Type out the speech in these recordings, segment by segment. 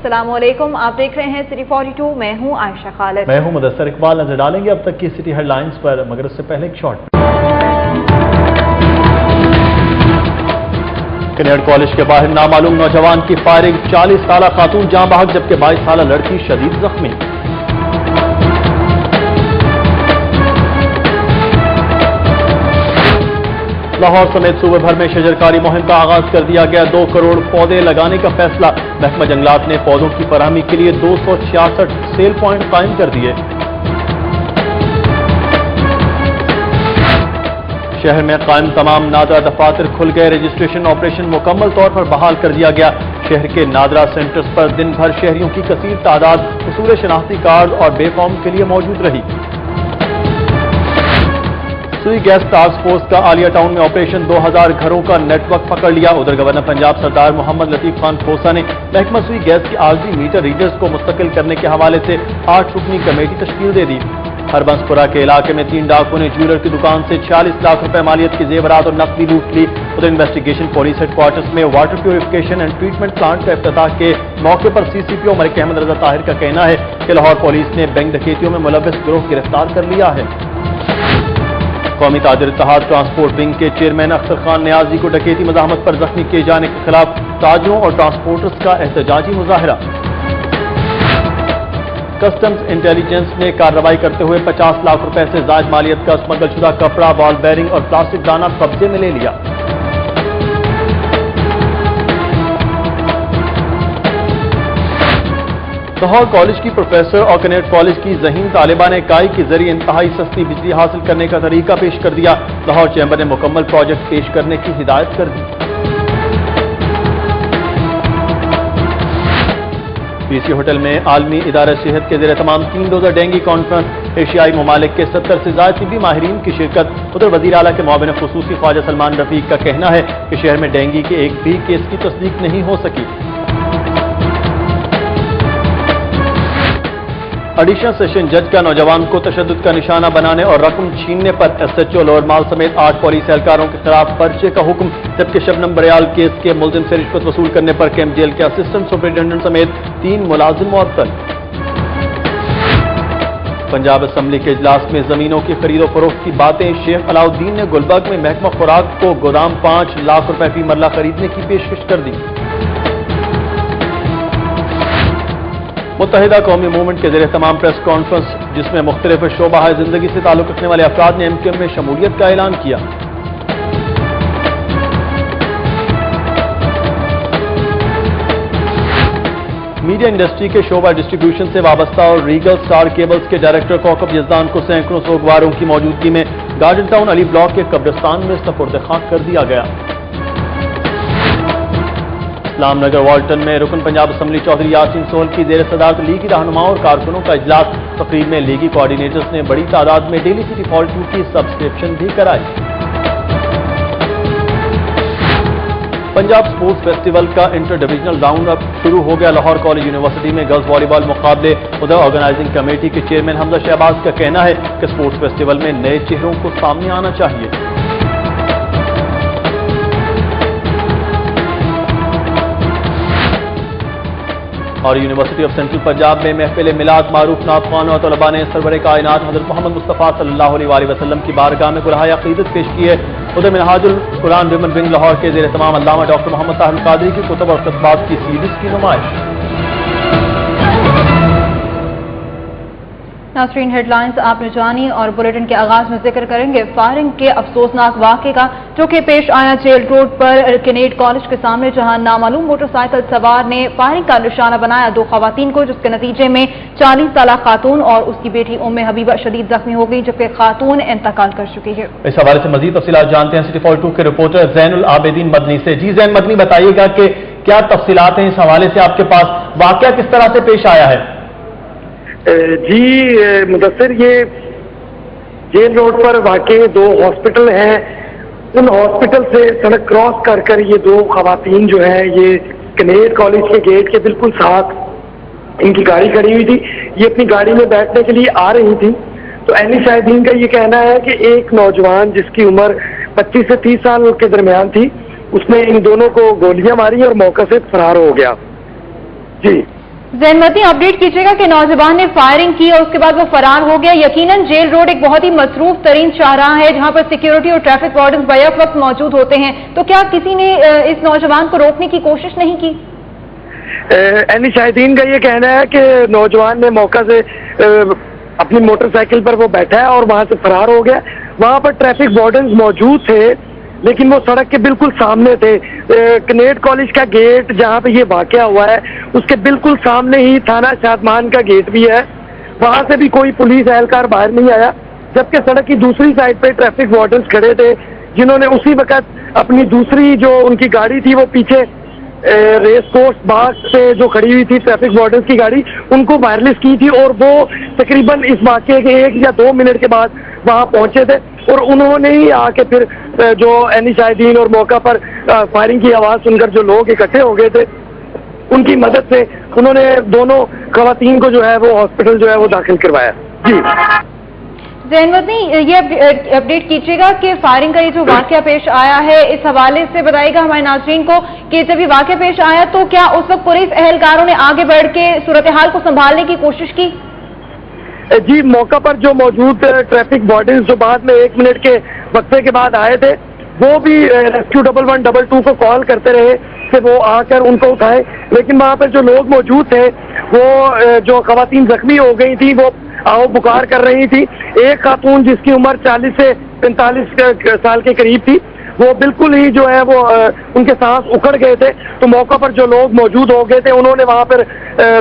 अस्सलाम वालेकुम, आप देख रहे हैं सिटी 42। मैं हूं आयशा खालिद। मैं हूं मुदस्सर इकबाल। नजर डालेंगे अब तक की सिटी हेडलाइंस पर, मगर उससे पहले एक शॉट। कनेड कॉलेज के बाहर नामालूम नौजवान की फायरिंग, 40 साला खातून जाँ बहक जबकि 22 साला लड़की शदीद जख्मी। लाहौर समेत सूबे भर में शजरकारी मुहिम का आगाज कर दिया गया। 2 करोड़ पौधे लगाने का फैसला। महकमा जंगलात ने पौधों की फराहमी के लिए 266 सेल पॉइंट कायम कर दिए। शहर में कायम तमाम नादरा दफातर खुल गए। रजिस्ट्रेशन ऑपरेशन मुकम्मल तौर पर बहाल कर दिया गया। शहर के नादरा सेंटर्स पर दिन भर शहरियों की कसीर तादाद उसूल शनाख्ती कार्ड और बेफॉर्म के लिए मौजूद रही। सुई गैस टास्क फोर्स का आलिया टाउन में ऑपरेशन 2000 घरों का नेटवर्क पकड़ लिया। उधर गवर्नर पंजाब सरदार मोहम्मद लतीफ खान खोसा ने महकमा सुई गैस की आर्जी मीटर रीडर्स को मुस्तकिल करने के हवाले से 8 रुकनी कमेटी तश्कील दे दी। हरबंसपुरा के इलाके में 3 डाकुओं ने ज्वेलर की दुकान से 46 लाख रुपए मालियत की जेवरात और नकदी लूट ली। उधर इन्वेस्टिगेशन पुलिस हेडक्वार्टर्स में water purification and treatment plant का इफ्तिताह के मौके पर सीसीपीओ मलिक अहमद रजा ताहिर का कहना है कि लाहौर पुलिस ने बैंक डकैतियों में मुलव्वस गिरोह गिरफ्तार कर लिया है। कौमी ताजर इत्तेहाद ट्रांसपोर्ट विंग के चेयरमैन अख्तर खान नियाजी को डकैती मज़ाहमत पर जख्मी किए जाने के खिलाफ ताजरों और ट्रांसपोर्टर्स का एहतजाजी मुजाहरा। कस्टम्स इंटेलिजेंस ने कार्रवाई करते हुए 50 लाख रुपए से जायद मालियत का स्मगल शुदा कपड़ा, बॉल बेरिंग और प्लास्टिक दाना कब्जे में ले लिया। लाहौर कॉलेज की प्रोफेसर और कनेड कॉलेज की ज़हीन तालिबा ने काई के जरिए इंतहाई सस्ती बिजली हासिल करने का तरीका पेश कर दिया। लाहौर चैम्बर ने मुकम्मल प्रोजेक्ट पेश करने की हिदायत कर दी। पीसी होटल में आलमी इदारा सेहत के ज़ेर तमाम 3 रोज़ा डेंगू कॉन्फ्रेंस, एशियाई ममालिक के 70 से ज़ायद तिब्बी माहिरीन की शिरकत। उधर वज़ीर आला के मुआविन ख़ुसूसी ख्वाजा सलमान रफीक का कहना है कि शहर में डेंगू के एक भी केस की तस्दीक नहीं हो सकी। एडिशनल सेशन जज का नौजवान को तशद्दुद का निशाना बनाने और रकम छीनने पर SHO लोअर माल समेत 8 पुलिस एहलकारों के खिलाफ पर्चे का हुक्म, जबकि शबनम बरियाल केस के मुलजिम से रिश्वत वसूल करने पर कैंप जेल के असिस्टेंट सुपरिटेंडेंट समेत 3 मुलाजिम मुअत्तल। पंजाब असम्बली के इजलास में जमीनों की खरीदो फरोख्त की बातें। शेख अलाउद्दीन ने गुलबर्ग में महकमा खुराक को गोदाम 5 लाख रुपए फी मरला खरीदने की पेशकश कर दी। मुत्तहिदा कौमी मूवमेंट के ज़रिए तमाम प्रेस कॉन्फ्रेंस, जिसमें मुख्तलिफ शोबा जिंदगी से ताल्लुक़ रखने वाले अफराद ने MQM में शमूलियत का ऐलान किया। मीडिया इंडस्ट्री के शोबा डिस्ट्रीब्यूशन से वाबस्ता और रीगल स्टार केबल्स के डायरेक्टर कौकब यज़दान को सैकड़ों सोगवारों की मौजूदगी में गार्डन टाउन अली ब्लॉक के कब्रिस्तान में सपुर्द खाक कर दिया गया। इस्लाम नगर वाल्टन में रुकन पंजाब असम्बली चौधरी यासीन सोहल की ज़ेर सदारत लीगी रहनुमाओं और कारकुनों का इजलास। तकरीब में लीगी कोऑर्डिनेटर्स ने बड़ी तादाद में डेली सिटी 42 की सब्सक्रिप्शन भी कराई। पंजाब स्पोर्ट्स फेस्टिवल का इंटर डिविजनल राउंड अप शुरू हो गया। लाहौर कॉलेज यूनिवर्सिटी में गर्ल्स वॉलीबॉल मुकाबले। उधर ऑर्गेनाइजिंग कमेटी के चेयरमैन हमजा शहबाज का कहना है कि स्पोर्ट्स फेस्टिवल में नए चेहरों को सामने आना चाहिए। और यूनिवर्सिटी ऑफ सेंट्रल पंजाब में महफिल मिलाद मारूफ नातखान और तलबा ने सरवर कायनात हज़रत मोहम्मद मुस्तफ़ा सल्लल्लाहु अलैहि वसल्लम की बारगाह में कुराह अक़ीदत पेश की है। उधर मिनहाजुल कुरान विमन विंग लाहौर के ज़ेर तमाम अल्लामा डॉक्टर मोहम्मद ताहिर कादरी की कुतुब और ख़ुतबात की सीरीज़ की नुमाइश। नाज़रीन, हेडलाइंस आपने जानी और बुलेटिन के आगाज में जिक्र करेंगे फायरिंग के अफसोसनाक वाक़े का, जो कि पेश आया जेल रोड पर कनेड कॉलेज के सामने, जहां नामालूम मोटरसाइकिल सवार ने फायरिंग का निशाना बनाया 2 खवातीन को, जिसके नतीजे में 40 साला खातून और उसकी बेटी उम्मे हबीबा शदीद जख्मी हो गई, जबकि खातून इंतकाल कर चुकी है। इस हवाले से मजीद तफसीलात जानते हैं सिटी 42 के रिपोर्टर ज़ैनुल आबिदीन मदनी से। जी ज़ैन मदनी, बताइएगा कि क्या तफसीलात हैं इस हवाले से आपके पास, वाक़या किस तरह से पेश आया है? जी मुदस्सिर, ये जेल रोड पर वाक़े 2 हॉस्पिटल हैं। उन हॉस्पिटल से सड़क क्रॉस कर कर ये 2 खवातीन जो है, ये कनेड कॉलेज के गेट के बिल्कुल साथ इनकी गाड़ी खड़ी हुई थी। ये अपनी गाड़ी में बैठने के लिए आ रही थी तो अहले शाहिदीन का ये कहना है कि एक नौजवान जिसकी उम्र 25 से 30 साल के दरमियान थी, उसने इन दोनों को गोलियां मारी और मौके से फरार हो गया। जी ज़ैनमती, अपडेट कीजिएगा कि नौजवान ने फायरिंग की और उसके बाद वो फरार हो गया। यकीनन जेल रोड एक बहुत ही मसरूफ तरीन शाहराह है जहां पर सिक्योरिटी और ट्रैफिक वार्डन बैक वक्त मौजूद होते हैं, तो क्या किसी ने इस नौजवान को रोकने की कोशिश नहीं की? एनी शाहिदीन का ये कहना है कि नौजवान ने मौका से अपनी मोटरसाइकिल पर वो बैठा है और वहां से फरार हो गया। वहां पर ट्रैफिक वार्डन मौजूद थे लेकिन वो सड़क के बिल्कुल सामने थे। कनेट कॉलेज का गेट जहां पे ये वाकया हुआ है उसके बिल्कुल सामने ही थाना शादमान का गेट भी है, वहां से भी कोई पुलिस एहलकार बाहर नहीं आया, जबकि सड़क की दूसरी साइड पे ट्रैफिक वार्डन्स खड़े थे जिन्होंने उसी वक्त अपनी दूसरी जो उनकी गाड़ी थी वो पीछे रेस कोर्स बाग से जो खड़ी हुई थी ट्रैफिक वार्डन्स की गाड़ी उनको वायरलेस की थी और वो तकरीबन इस वाकये के 1 या 2 मिनट के बाद वहां पहुंचे थे और उन्होंने ही आके फिर जो एनी शाहिदीन और मौका पर फायरिंग की आवाज सुनकर जो लोग इकट्ठे हो गए थे उनकी मदद से उन्होंने दोनों खवातीन को जो है वो हॉस्पिटल जो है वो दाखिल करवाया। जी ज़ैनमती, ये अपडेट कीजिएगा कि फायरिंग का ये जो वाकया पेश आया है इस हवाले से बताइएगा हमारे नाज़रीन को कि जब ये वाकया पेश आया तो क्या उस वक्त पुलिस एहलकारों ने आगे बढ़ के सूरत हाल को संभालने की कोशिश की? जी, मौका पर जो मौजूद ट्रैफिक वार्डन जो बाद में 1 मिनट के वक्फे के बाद आए थे वो भी रेस्क्यू 1122 को कॉल करते रहे कि वो आकर उनको उठाए, लेकिन वहाँ पर जो लोग मौजूद थे वो जो खवातीन जख्मी हो गई थी वो आओ बुकार कर रही थी। एक खातून जिसकी उम्र 40 से 45 साल के करीब थी वो बिल्कुल ही जो है वो उनके सांस उखड़ गए थे, तो मौका पर जो लोग मौजूद हो गए थे उन्होंने वहाँ पर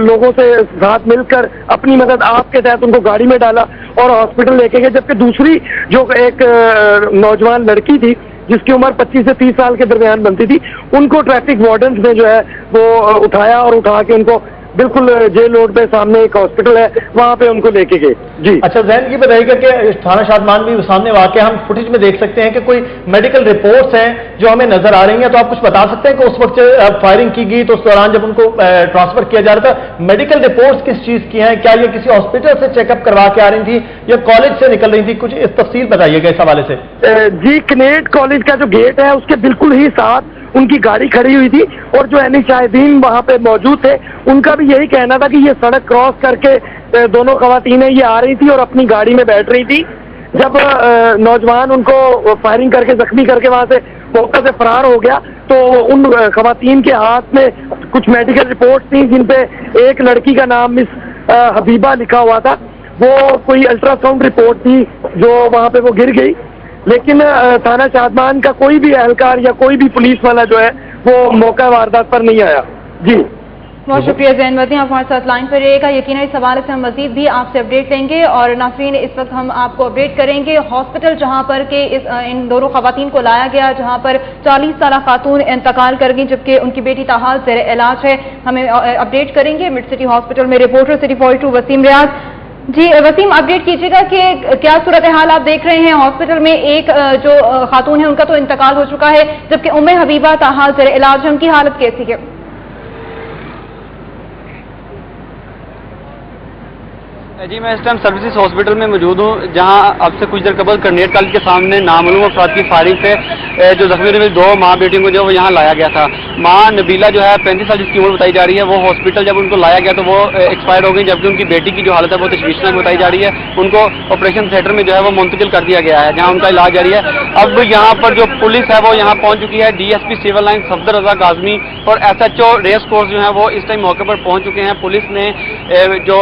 लोगों से साथ मिलकर अपनी मदद आपके तहत उनको गाड़ी में डाला और हॉस्पिटल लेके गए, जबकि दूसरी जो एक नौजवान लड़की थी जिसकी उम्र 25 से 30 साल के दरमियान बनती थी उनको ट्रैफिक वार्डन्स ने जो है वो उठाया और उठा के उनको बिल्कुल जेल रोड पे सामने एक हॉस्पिटल है वहां पे उनको लेके गए। जी अच्छा, जैन ये बताइएगा कि थाना शादमान भी सामने वाकया हम फुटेज में देख सकते हैं कि कोई मेडिकल रिपोर्ट्स हैं जो हमें नजर आ रही हैं, तो आप कुछ बता सकते हैं कि उस वक्त फायरिंग की गई तो उस दौरान जब उनको ट्रांसफर किया जा रहा था मेडिकल रिपोर्ट्स किस चीज की हैं? क्या ये किसी हॉस्पिटल से चेकअप करवा के आ रही थी या कॉलेज से निकल रही थी? कुछ इस तफसील बताइएगा इस हवाले से। जी, कनेट कॉलेज का जो गेट है उसके बिल्कुल ही साथ उनकी गाड़ी खड़ी हुई थी और जो एनी शाहिदीन वहां पे मौजूद थे उनका भी यही कहना था कि ये सड़क क्रॉस करके दोनों खवातीनें ये आ रही थी और अपनी गाड़ी में बैठ रही थी। जब नौजवान उनको फायरिंग करके जख्मी करके वहां से मौके से फरार हो गया तो उन खवातीन के हाथ में कुछ मेडिकल रिपोर्ट्स थी जिन पे एक लड़की का नाम मिस हबीबा लिखा हुआ था, वो कोई अल्ट्रासाउंड रिपोर्ट थी जो वहां पे वो गिर गई, लेकिन थाना शादमान का कोई भी एहलकार या कोई भी पुलिस वाला जो है वो मौका वारदात पर नहीं आया। जी बहुत शुक्रिया ज़ैनमती, आप हमारे साथ लाइन पर रहिएगा। यकीनन इस हवाले से हम मजीद भी आपसे अपडेट लेंगे और नाज़रीन इस वक्त हम आपको अपडेट करेंगे हॉस्पिटल जहां पर के इन दोनों खवातीन को लाया गया जहां पर 40 साल खातून इंतकाल कर गई जबकि उनकी बेटी ताहाल ज़ेर इलाज है। हमें अपडेट करेंगे मिड सिटी हॉस्पिटल में रिपोर्टर सिटी 42 वसीम रियाज। जी वसीम, अपडेट कीजिएगा कि क्या सूरत हाल आप देख रहे हैं हॉस्पिटल में? एक जो खातून है उनका तो इंतकाल हो चुका है जबकि उम्मे हबीबा ताहाल ज़ेर इलाज, उनकी हालत कैसी है? जी, मैं इस टाइम सर्विसेज हॉस्पिटल में मौजूद हूँ जहाँ अब से कुछ देर कबल करनेट कॉलेज के सामने नामालूम अफराद की फायरिंग पे जो जख्मी हुई 2 माँ बेटियों को जो वो यहाँ लाया गया था। माँ नबीला जो है 35 साल जिसकी उम्र बताई जा रही है वो हॉस्पिटल जब उनको लाया गया तो वो एक्सपायर हो गई, जबकि उनकी बेटी की जो हालत है वो तशवीशनाक बताई जा रही है। उनको ऑपरेशन थिएटर में जो है वो मुंतकिल कर दिया गया है जहाँ उनका इलाज जारी है। अब यहाँ पर जो पुलिस है वो यहाँ पहुँच चुकी है, DSP सिविल लाइन सफदर रजा काजमी और SHO रेस कोर्स जो है वो इस टाइम मौके पर पहुँच चुके हैं। पुलिस ने जो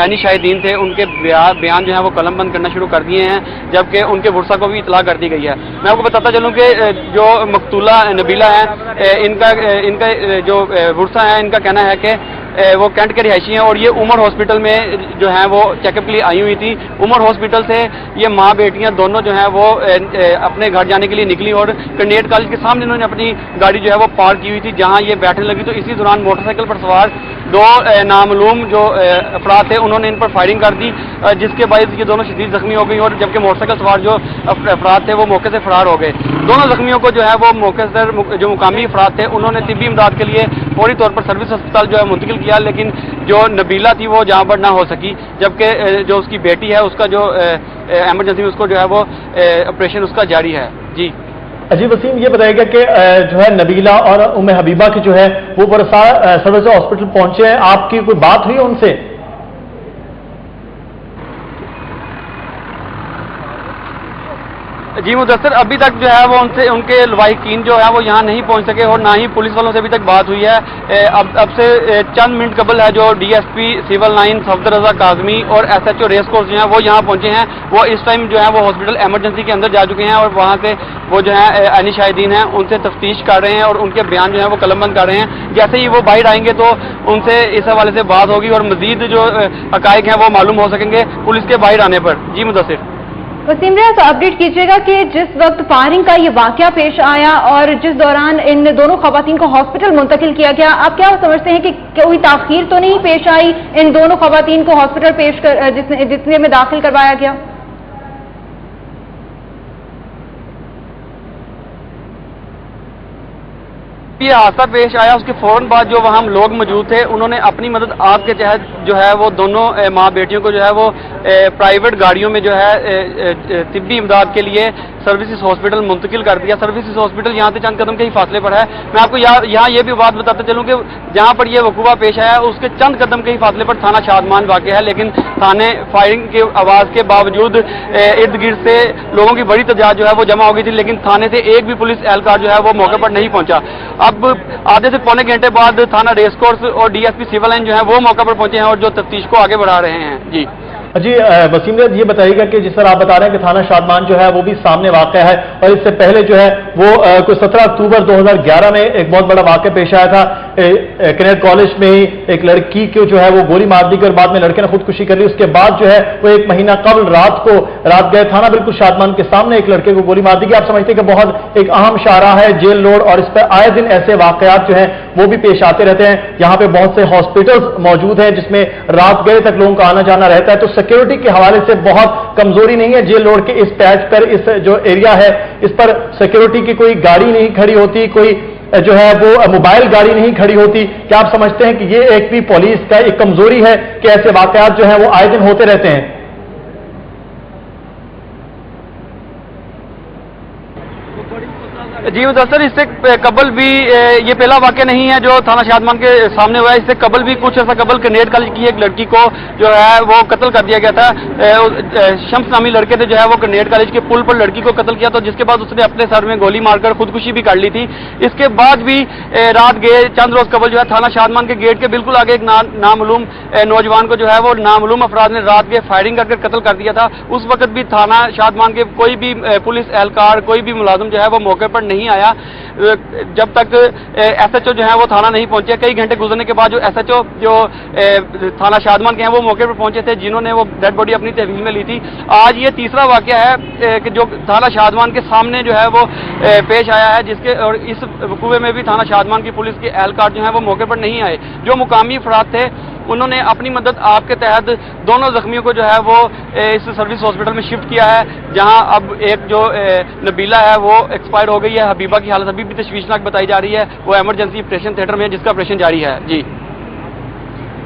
एनी शाहिदीन थे उनके बयान जो है वो कलम बंद करना शुरू कर दिए हैं, जबकि उनके वर्सा को भी इतला कर दी गई है। मैं आपको बताता चलूं कि जो मकतूला नबीला है इनका जो वर्सा है इनका कहना है कि वो कैंट के रिहायशी हैं और ये उमर हॉस्पिटल में जो है वो चेकअप के लिए आई हुई थी। उमर हॉस्पिटल से ये माँ बेटियां दोनों जो है वो अपने घर जाने के लिए निकली और करनेट कॉलेज के सामने इन्होंने अपनी गाड़ी जो है वो पार्क की हुई थी जहां ये बैठने लगी, तो इसी दौरान मोटरसाइकिल पर सवार 2 नामालूम जो अफराद थे उन्होंने इन पर फायरिंग कर दी जिसके बाद ये दोनों शदीद जख्मी हो गई और जबकि मोटरसाइकिल सवार जो अफराद थे वो मौके से फरार हो गए। दोनों जख्मियों को जो है वो मौके से जो मुकामी अफराद थे उन्होंने तिब्बी इमदाद के लिए फौरी तौर पर सर्विस अस्पताल जो है मुंतकिल किया, लेकिन जो नबीला थी वो जहाँ पर ना हो सकी, जबकि जो उसकी बेटी है उसका जो एमरजेंसी में उसको जो है वो ऑपरेशन उसका जारी है। जी अजी वसीम, ये बताइएगा कि जो है नबीला और उम्मे हबीबा की जो है वो सर्विस हॉस्पिटल पहुंचे हैं, आपकी कोई बात हुई उनसे? जी मुदस्सिर, अभी तक जो है वो उनसे उनके लवाहिकीन जो है वो यहाँ नहीं पहुँच सके और ना ही पुलिस वालों से अभी तक बात हुई है। अब से चंद मिनट कबल है जो डीएसपी सिविल लाइन सफदर रजा काजमी और एसएचओ रेस कोर्स जो है वो यहाँ पहुँचे हैं। वो इस टाइम जो है वो हॉस्पिटल एमरजेंसी के अंदर जा चुके हैं और वहाँ से वो जो है आईनी शाहिदीन हैं उनसे तफ्तीश कर रहे हैं और उनके बयान जो है वो कलमबंद कर रहे हैं। जैसे ही वो बाहर आएंगे तो उनसे इस हवाले से बात होगी और मजीद जो हकायक हैं वो मालूम हो सकेंगे पुलिस के बाहर आने पर। जी मुदस्सिर। वसीम रियाज, अपडेट कीजिएगा कि जिस वक्त फायरिंग का ये वाकया पेश आया और जिस दौरान इन दोनों खवातीन को हॉस्पिटल मुंतकिल किया गया, आप क्या समझते हैं कि कोई ताखीर तो नहीं पेश आई इन दोनों खवातीन को हॉस्पिटल जितने में दाखिल करवाया गया? ये हादसा पेश आया उसके फौरन बाद जो वहाँ लोग मौजूद थे उन्होंने अपनी मदद आप के तहत जो है वो दोनों माँ बेटियों को जो है वो प्राइवेट गाड़ियों में जो है तिब्बी इमदाद के लिए सर्विसेज हॉस्पिटल मुंतकिल कर दिया। सर्विसेज हॉस्पिटल यहाँ से चंद कदम के ही फासले पर है। मैं आपको यहाँ ये भी बात बताते चलूँ कि जहाँ पर ये वकूआ पेश आया उसके चंद कदम के ही फासले पर थाना शादमान वाक़ है, लेकिन थाने फायरिंग के आवाज़ के बावजूद इर्द गिर्द से लोगों की बड़ी तादाद जो है वो जमा हो गई थी, लेकिन थाने से एक भी पुलिस एहलकार जो है वो मौके पर नहीं पहुंचा। अब आधे से पौने घंटे बाद थाना रेस कोर्स और डीएसपी सिविल लाइन जो है वो मौके पर पहुंचे हैं और जो तफ्तीश को आगे बढ़ा रहे हैं। जी जी वसीम, ये बताइएगा कि जिस तरह आप बता रहे हैं कि थाना शादमान जो है वो भी सामने वाक़या है और इससे पहले जो है वो कुछ 17 अक्टूबर 2011 में एक बहुत बड़ा वाक़या पेश आया था। कैनेट कॉलेज में ही एक लड़की को जो है वो गोली मार दी गई और बाद में लड़के ने खुदकुशी कर ली। उसके बाद जो है वो एक महीना कबल रात गए थाना बिल्कुल शादमान के सामने एक लड़के को गोली मार दी गई। आप समझते हैं कि बहुत एक अहम शाहराह है जेल रोड और इस पर आए दिन ऐसे वाक़यात जो हैं वो भी पेश आते रहते हैं। यहाँ पे बहुत से हॉस्पिटल्स मौजूद हैं जिसमें रात गए तक लोगों का आना जाना रहता है, तो सिक्योरिटी के हवाले से बहुत कमजोरी नहीं है जेल रोड के इस पैच पर, इस जो एरिया है इस पर सिक्योरिटी की कोई गाड़ी नहीं खड़ी होती, कोई जो है वो मोबाइल गाड़ी नहीं खड़ी होती। क्या आप समझते हैं कि ये एक भी पुलिस का एक कमजोरी है कि ऐसे वाकयात जो है वो आए दिन होते रहते हैं? जी मुदस्सिर, इससे कबल भी ये पहला वाक़या नहीं है जो थाना शादमान के सामने हुआ है। इससे कबल भी कुछ ऐसा कबल कैनेट कॉलेज की एक लड़की को जो है वो कत्ल कर दिया गया था। शम्स नामी लड़के थे जो है वो कैनेट कॉलेज के पुल पर लड़की को कत्ल किया, तो जिसके बाद उसने अपने सर में गोली मारकर खुदकुशी भी कर ली थी। इसके बाद भी रात गए चंद रोज कबल जो है थाना शादमान के गेट के बिल्कुल आगे एक नामालूम नौजवान को जो है वो नामालूम अफराद ने रात के फायरिंग करके कत्ल कर दिया था। उस वक्त भी थाना शादमान के कोई भी पुलिस एहलकार, कोई भी मुलाजिम जो है वो मौके पर नहीं आया जब तक एसएचओ जो है वो थाना नहीं पहुंचे। कई घंटे गुजरने के बाद जो एसएचओ जो थाना शादमान के हैं वो मौके पर पहुंचे थे, जिन्होंने वो डेड बॉडी अपनी तहवील में ली थी। आज ये तीसरा वाकया है कि जो थाना शादमान के सामने जो है वो पेश आया है, जिसके और इस वकूए में भी थाना शादमान की पुलिस के एहलकार जो है वो मौके पर नहीं आए। जो मुकामी अफराद थे उन्होंने अपनी मदद आपके तहत दोनों जख्मियों को जो है वो इस सर्विस हॉस्पिटल में शिफ्ट किया है, जहां अब एक जो नबीला है वो एक्सपायर हो गई है। हबीबा की हालत अभी भी तशवीशनाक बताई जा रही है, वो इमरजेंसी ऑपरेशन थिएटर में है जिसका ऑपरेशन जारी है। जी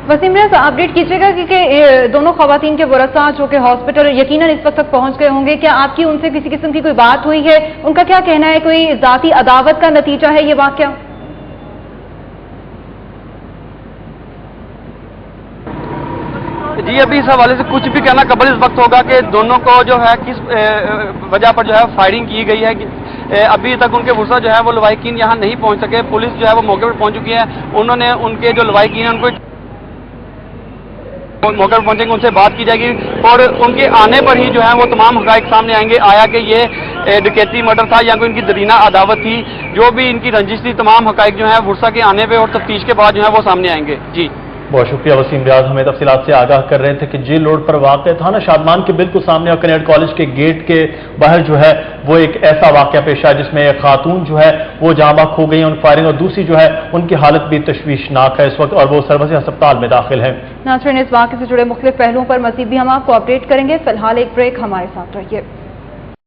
वसीम रियाज, अपडेट कीजिएगा कि दोनों खवातीन के वरसा जो कि हॉस्पिटल यकीनन इस वक्त तक पहुंच गए होंगे, क्या आपकी उनसे किसी किस्म की कोई बात हुई है? उनका क्या कहना है? कोई जाती अदावत का नतीजा है ये वाकया? जी अभी इस हवाले से कुछ भी कहना कबल इस वक्त होगा कि दोनों को जो है किस वजह पर जो है फायरिंग की गई है। अभी तक उनके वरसा जो है वो लवाहिकीन यहाँ नहीं पहुंच सके। पुलिस जो है वो मौके पर पहुंच चुकी है। उन्होंने उनके जो लवाहिकीन हैं उनको मौके पर पहुंचेंगे, उनसे बात की जाएगी और उनके आने पर ही जो है वो तमाम हक़ाइक़ सामने आएंगे। आया कि ये डकैती मर्डर था या कोई इनकी दरीना अदावत थी, जो भी इनकी रंजिश थी, तमाम हक़ाइक़ जो है वरसा के आने पे और तफ्तीश के बाद जो है वो सामने आएंगे। जी बहुत शुक्रिया वसीम रियाज, हमें तफसीलात से आगाह कर रहे थे कि जेल रोड पर वाक़ थाना शादमान के बिल्कुल सामने और कैनेट कॉलेज के गेट के बाहर जो है वो एक ऐसा वाक़या पेश आया जिसमें एक खातून जो है वो जाँ बहक हो गई उन फायरिंग, और दूसरी जो है उनकी हालत भी तशवीशनाक है इस वक्त और वो सरवसी अस्पताल में दाखिल है। नाज़रीन, इस वाक़े से जुड़े मुख्तलिफ पहलुओं पर मज़ीद भी हम आपको अपडेट करेंगे। फिलहाल एक ब्रेक, हमारे साथ रहिए।